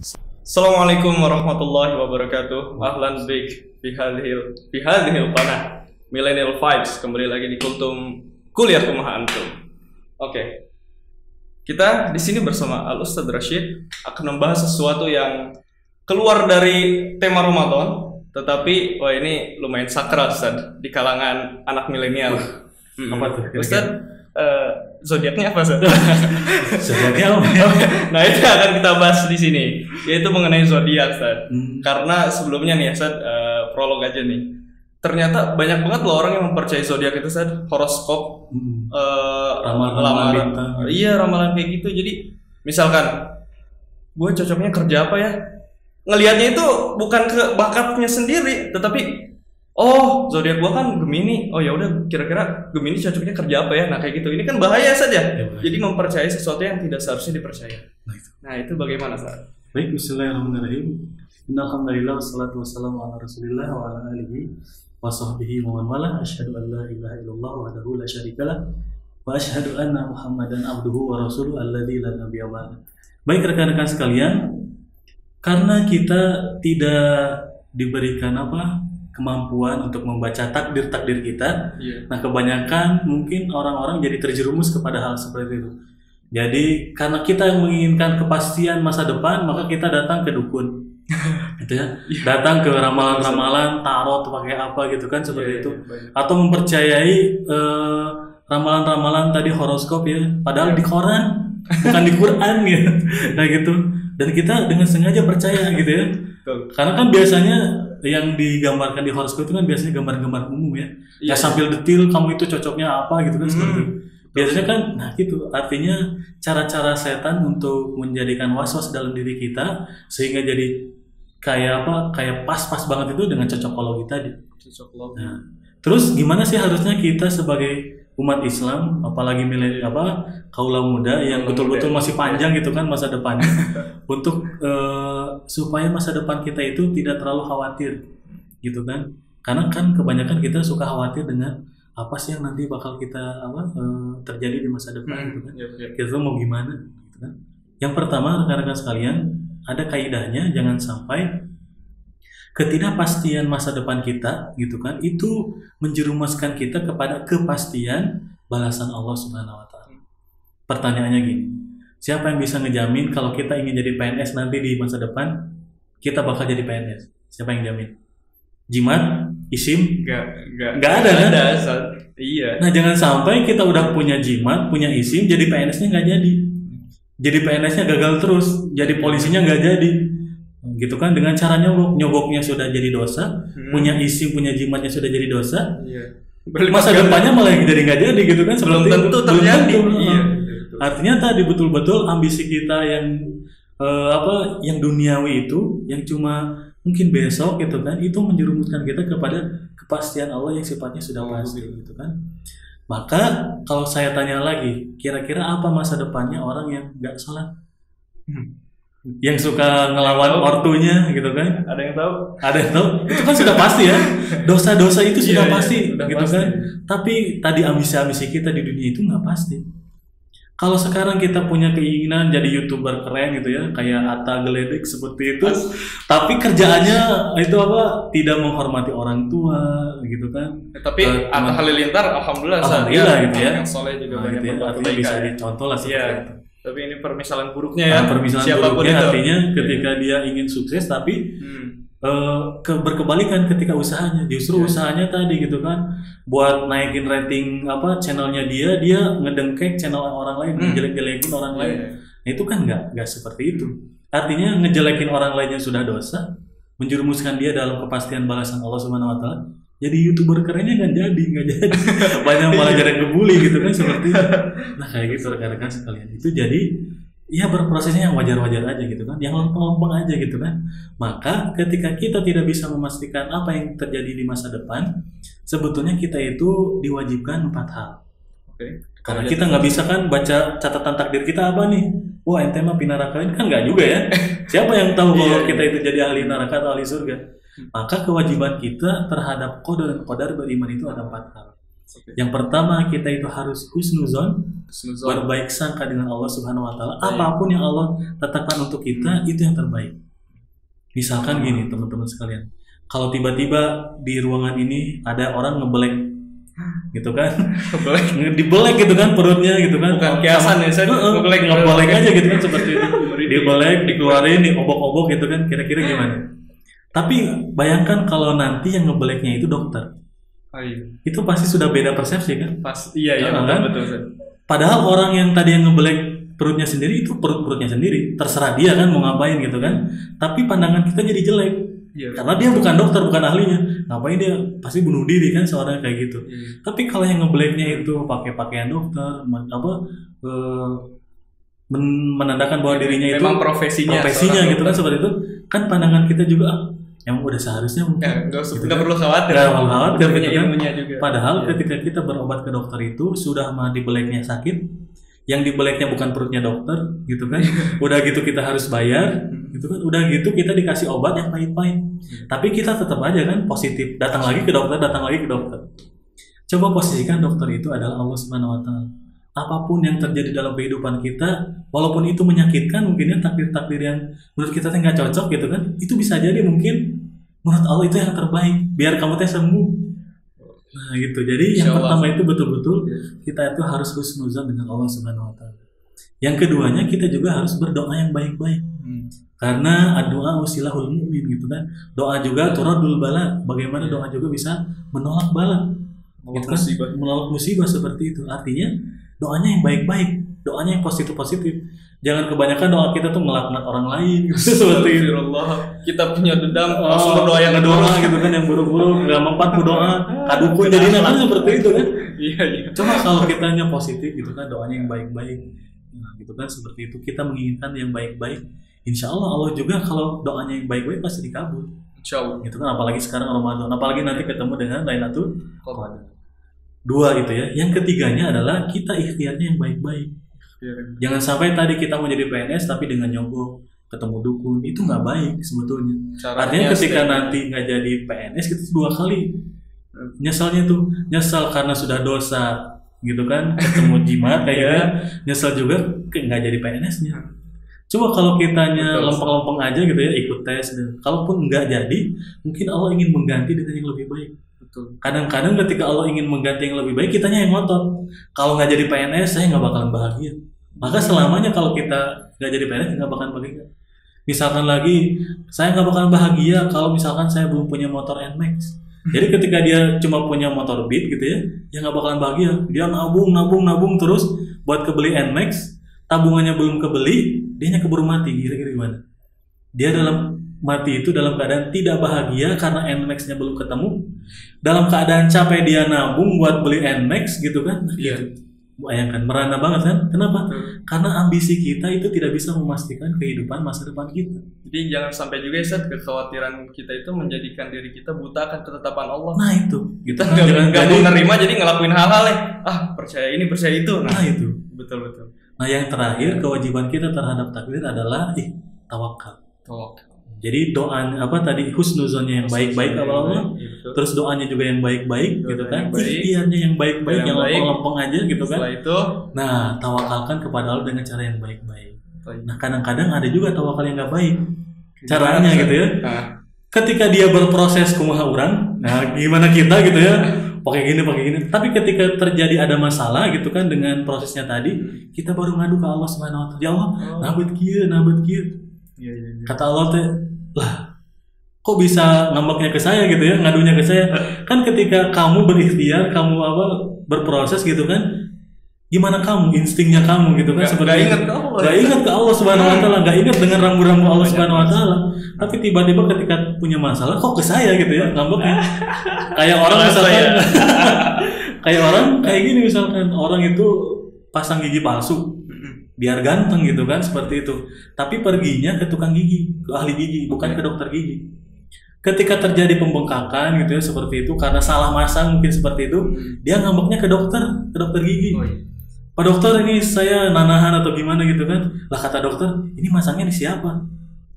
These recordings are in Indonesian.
Assalamualaikum warahmatullahi wabarakatuh. Ahlan bik fi hadhil qanah Millennial Vibes. Kembali lagi di Kultum Kuliah Kumaha Antum. Oke. Kita di sini bersama Al Ustadz Rashid akan membahas sesuatu yang keluar dari tema Ramadan, tetapi wah ini lumayan sakral Ustadz di kalangan anak milenial. Apa tuh? Ustadz, zodiaknya apa Ustadz? Zodiaknya apa? Nah itu akan kita bahas di sini, yaitu mengenai zodiak Ustadz. Karena sebelumnya nih Ustadz, prolog aja nih. Ternyata banyak banget loh orang yang mempercayai zodiak itu Ustadz, horoskop, Ramalan bintang. Iya, ramalan kayak gitu. Jadi misalkan gue cocoknya kerja apa ya? Ngelihatnya itu bukan ke bakatnya sendiri, tetapi oh zodiak gue kan Gemini. Oh ya udah, kira-kira Gemini cocoknya kerja apa ya? Nah kayak gitu. Ini kan bahaya saja. Ya, jadi mempercayai sesuatu yang tidak seharusnya dipercaya. Nah itu bagaimana Ustaz? Baik, bismillahirrahmanirrahim. Innalhamdulillah wassalatu wassalamu ala Rasulillah wa ala alihi wa sahbihi wa man wala. Asyhadu an la ilaha illallah wahdahu la syarikalah wa asyhadu anna Muhammadan abduhu wa rasuluhu alladzi la nabiyya ba'da. Baik rekan-rekan sekalian, karena kita tidak diberikan kemampuan untuk membaca takdir kita. Nah, kebanyakan mungkin orang-orang jadi terjerumus kepada hal seperti itu. Jadi karena kita menginginkan kepastian masa depan, maka kita datang ke dukun. Gitu ya. Datang ke ramalan-ramalan, tarot pakai apa gitu kan, seperti itu. Atau mempercayai ramalan-ramalan tadi, horoskop ya, padahal di koran, bukan di Quran gitu. Nah gitu. Dan kita dengan sengaja percaya gitu ya. Karena kan biasanya yang digambarkan di horoskop itu kan biasanya gambar-gambar umum ya. Ya sambil detil kamu itu cocoknya apa gitu kan, seperti itu. Biasanya kan, nah gitu, artinya cara-cara setan untuk menjadikan was-was dalam diri kita sehingga jadi kayak pas-pas banget itu dengan cocokologi tadi. Nah, terus gimana sih harusnya kita sebagai umat Islam, apalagi kaula muda yang betul-betul masih panjang gitu kan masa depannya, untuk supaya masa depan kita itu tidak terlalu khawatir gitu kan? Karena kan kebanyakan kita suka khawatir dengan apa sih yang nanti bakal kita terjadi di masa depan gitu kan. Kita mau gimana gitu kan. Yang pertama rekan-rekan sekalian, ada kaidahnya, jangan sampai ketidakpastian masa depan kita gitu kan itu menjerumuskan kita kepada kepastian balasan Allah Subhanahu wa taala. Pertanyaannya gini, siapa yang bisa ngejamin kalau kita ingin jadi PNS nanti di masa depan kita bakal jadi PNS? Siapa yang jamin? Jimat, isim, nggak ada kan? Iya. Nah jangan sampai kita udah punya jimat, punya isim, jadi PNS-nya nggak jadi PNS-nya gagal terus, jadi polisinya nggak jadi, gitu kan? Dengan cara nyogoknya sudah jadi dosa, punya isim, punya jimatnya sudah jadi dosa, masa depannya malah jadi nggak jadi, gitu kan? Belum tentu terjadi. Iya. Artinya tadi betul-betul ambisi kita yang yang duniawi itu, yang cuma mungkin besok gitu kan, itu menjerumuskan kita kepada kepastian Allah yang sifatnya sudah pasti gitu kan. Maka kalau saya tanya lagi, kira-kira apa masa depannya orang yang nggak sholat, yang suka ngelawan ortunya gitu kan? Ada yang tahu? Ada yang tahu? Itu kan sudah pasti ya, dosa-dosa itu sudah pasti gitu pasti. Kan. Tapi tadi ambisi-ambisi kita di dunia itu nggak pasti. Kalau sekarang kita punya keinginan jadi YouTuber keren gitu ya, kayak Atta Gledek seperti itu, tapi kerjaannya itu tidak menghormati orang tua gitu kan. Tapi Atta Halilintar alhamdulillah gitu ya. Yang soleh juga banyak gitu ya, artinya bisa dicontoh lah seperti itu. Tapi ini permisalan buruknya ya. Permisalan buruknya artinya ketika dia ingin sukses tapi berkebalikan ketika usahanya, justru usahanya tadi gitu kan, buat naikin rating channelnya dia ngedengkek channel orang lain, ngejelek-jelekin orang lain. Nah, itu kan nggak seperti itu. Artinya ngejelekin orang lain yang sudah dosa, menjerumuskan dia dalam kepastian balasan Allah Subhanahu wa taala. Jadi YouTuber kerennya nggak jadi. Banyak malah jadi ngebully gitu kan, seperti itu. Nah kayak gitu rekan-rekan sekalian. Itu jadi ya berprosesnya yang wajar-wajar aja gitu kan, yang lempeng-lempeng aja gitu kan. Maka ketika kita tidak bisa memastikan apa yang terjadi di masa depan, sebetulnya kita itu diwajibkan 4 hal. Karena kita nggak bisa kan baca catatan takdir kita apa nih, wah ente mah pinaraka, kan nggak juga ya. Siapa yang tahu kalau kita itu jadi ahli neraka atau ahli surga? Maka kewajiban kita terhadap qadar dan qadar beriman itu ada 4 hal. Yang pertama, kita itu harus husnuzon, Husnuzon. berbaik sangka dengan Allah Subhanahu wa taala. Apapun yang Allah tetapkan untuk kita itu yang terbaik. Misalkan gini, teman-teman sekalian. Kalau tiba-tiba di ruangan ini ada orang ngebelek gitu kan. Dibelek gitu kan perutnya gitu kan. Bukan kiasan ya, saya ngebelek aja gitu kan seperti itu. Dibelek, dikeluarin, diobok-obok gitu kan. Kira-kira gimana? Tapi bayangkan kalau nanti yang ngebeleknya itu dokter. Iya. Itu pasti sudah beda persepsi kan? Iya Kan? betul. Padahal orang yang tadi yang ngebelek perutnya sendiri itu perutnya sendiri, terserah dia kan mau ngapain gitu kan. Tapi pandangan kita jadi jelek. Iya. Karena dia bukan dokter, bukan ahlinya. Ngapain dia pasti bunuh diri kan seorang kayak gitu. Iya. Tapi kalau yang ngebeleknya itu pakai pakaian dokter, menandakan bahwa dirinya itu memang profesinya gitu kan, seperti itu kan pandangan kita juga yang udah seharusnya mungkin nggak perlu khawatir. Nggak perlu khawatir gitu kan. Ilmunya juga. Padahal ketika kita berobat ke dokter itu sudah mah dibeleknya sakit, yang dibeleknya bukan perutnya dokter gitu kan. Udah gitu kita harus bayar gitu kan. Udah gitu kita dikasih obat yang pahit-pahit. Tapi kita tetap aja kan positif, datang lagi ke dokter. Coba posisikan dokter itu adalah Allah Subhanahu wa taala. Apapun yang terjadi dalam kehidupan kita, walaupun itu menyakitkan, mungkinnya takdir-takdir yang menurut kita nggak cocok gitu kan, itu bisa jadi mungkin menurut Allah itu yang terbaik, biar kamu sembuh. Nah gitu. Jadi yang pertama itu betul-betul kita itu harus husnuzan dengan Allah Subhanahu wa taala. Yang keduanya kita juga harus berdoa yang baik-baik. Karena doa usilahul mu'min gitu kan. Doa juga turadul bala. Bagaimana doa juga bisa menolak bala. Menolak musibah seperti itu. Artinya doanya yang baik-baik, doanya yang positif-positif. Jangan kebanyakan doa kita tuh ngelaknat orang lain gitu, seperti itu. Kita punya dendam, langsung berdoa yang doa gitu kan, yang buruk-buruk, nggak mempan doa, kadukun jadi kan seperti itu kan. Iya. Coba kalau kitanya positif gitu kan, doanya yang baik-baik. Nah, gitu kan seperti itu. Kita menginginkan yang baik-baik. Insya Allah juga kalau doanya yang baik-baik pasti dikabul. Insya Allah. Gitu kan, apalagi sekarang Ramadan, apalagi nanti ketemu dengan Lailatul Qadar. Dua itu ya. Yang ketiganya adalah kita ikhtiarnya yang baik-baik. Jangan sampai tadi kita mau jadi PNS tapi dengan nyogok ketemu dukun, itu nggak baik sebetulnya. Artinya ketika nanti nggak jadi PNS kita dua kali nyesalnya tuh, nyesal karena sudah dosa gitu kan, ketemu jimat kayak gitu, nyesal juga nggak jadi PNS-nya. Coba kalau kitanya lempeng-lempeng aja gitu ya, ikut tes, kalaupun nggak jadi, mungkin Allah ingin mengganti dengan yang lebih baik. Kadang-kadang ketika Allah ingin mengganti yang lebih baik, kitanya yang ngotot. Kalau nggak jadi PNS, saya nggak bakalan bahagia. Maka selamanya kalau kita nggak jadi PNS, nggak bakalan bahagia. Misalkan lagi, saya nggak bakalan bahagia kalau misalkan saya belum punya motor NMAX. Jadi ketika dia cuma punya motor Beat gitu ya nggak bakalan bahagia. Dia nabung terus buat kebeli NMAX, tabungannya belum kebeli, dia keburu mati. Kira-kira gimana? Dia mati itu dalam keadaan tidak bahagia karena NMAX-nya belum ketemu, dalam keadaan capek dia nabung buat beli NMAX gitu kan. Gitu. Bayangkan, merana banget kan. Kenapa? Karena ambisi kita itu tidak bisa memastikan kehidupan masa depan kita. Jadi jangan sampai juga kekhawatiran kita itu menjadikan diri kita buta akan ketetapan Allah. Nah itu kita nggak mau menerima, jadi ngelakuin hal-hal percaya ini percaya itu. Nah itu betul. Nah yang terakhir, kewajiban kita terhadap takdir adalah tawakal. Jadi doa husnuzonnya yang baik-baik Allah, terus doanya juga yang baik-baik gitu kan, ikhtiarnya yang baik-baik, yang lempeng-lempeng aja gitu kan. Setelah itu, nah tawakalkan kepada Allah dengan cara yang baik-baik. Nah kadang-kadang ada juga tawakal yang nggak baik caranya gitu ya. Ketika dia berproses kumaha urang, nah gimana kita gitu ya, pakai gini. Tapi ketika terjadi ada masalah gitu kan dengan prosesnya tadi, kita baru ngadu ke Allah Subhanahu wa taala. Ya Allah, nabeut kieu. Kata Allah teh, lah kok bisa ngambeknya ke saya gitu ya, ngadunya ke saya. Kan ketika kamu berikhtiar, kamu berproses gitu kan, gimana kamu, instingnya kamu gitu kan, seperti gak ingat ke Allah Subhanahu wa taala, gak ingat dengan rambu-rambu Allah Subhanahu wa taala. Tapi tiba-tiba ketika punya masalah kok ke saya gitu ya ngambeknya. Kayak orang misalkan kayak gini misalkan, orang itu pasang gigi palsu biar ganteng gitu kan, seperti itu. Tapi perginya ke tukang gigi, ke ahli gigi, bukan ke dokter gigi. Ketika terjadi pembengkakan gitu ya seperti itu karena salah masang mungkin seperti itu, dia ngambeknya ke dokter gigi. Pak dokter, ini saya nanahan atau gimana gitu kan. Lah kata dokter, ini masangnya di siapa?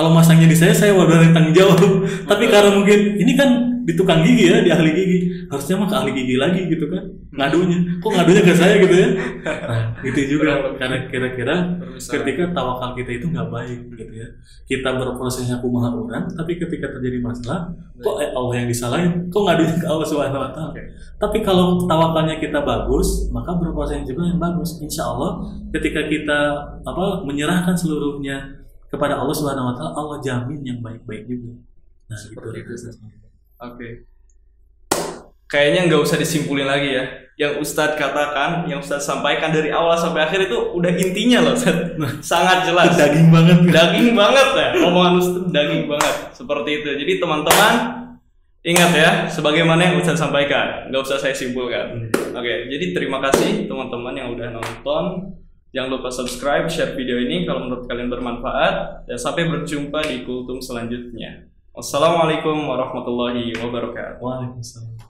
Kalau masangnya di saya udah ada tanggung jawab. Tapi karena mungkin ini kan di tukang gigi ya, di ahli gigi, harusnya mah ke ahli gigi lagi gitu kan, ngadunya. Kok ngadunya ke saya gitu ya? Nah, gitu juga. Karena kira-kira ketika tawakal kita itu nggak baik gitu ya. Kita berprosesnya kumaha orang, tapi ketika terjadi masalah, kok Allah yang disalahin? Kok ngadunya ke Allah Subhanahu Wa Taala? Tapi kalau tawakalnya kita bagus, maka berproses juga yang bagus. Insya Allah, ketika kita menyerahkan seluruhnya kepada Allah Subhanahu Wa Taala, Allah jamin yang baik-baik juga. Nah, seperti itu. Oke. Kayaknya nggak usah disimpulin lagi ya. Yang Ustadz katakan, yang Ustadz sampaikan dari awal sampai akhir itu udah intinya loh, sangat jelas. Daging banget. Daging banget ya. Omongan Ustadz daging banget. Seperti itu. Jadi teman-teman ingat ya, sebagaimana yang Ustadz sampaikan, nggak usah saya simpulkan. Oke. Jadi terima kasih teman-teman yang udah nonton. Jangan lupa subscribe, share video ini kalau menurut kalian bermanfaat. Dan sampai berjumpa di kultum selanjutnya. Wassalamualaikum warahmatullahi wabarakatuh. Waalaikumsalam.